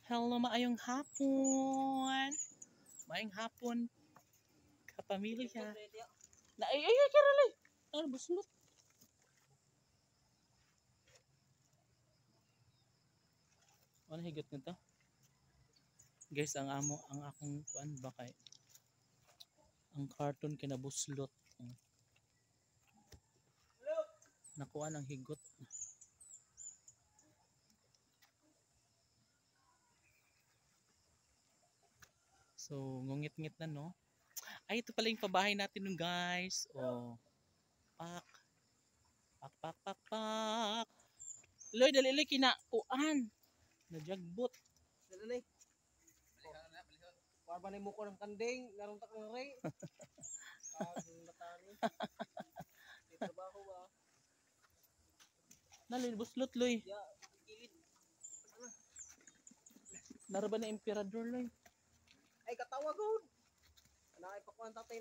Hello, maayong hapon. Maayong hapon, kapamilya. Na ay karalay. Ano buslot? Ano higot nito? Guys, ang akong kuan ba kay ang carton kinabuslot. Nakuha ng higot. So, ngungit-ngit na no. Ay, ito pala yung pabahay natin nung guys. Oh. Pak. Pak, pak, pak, pak. Loy, dali kinakuan. Najagbot. Dali. Warba ni mo ko ng kanding, larong tak ng ray. Natani. Dito ba ako ba? Naloy, buslot, Loy. Ya, gilid. Nara ba na emperador, Loy? Ay, katawag ko. Naay pa ko ang tatay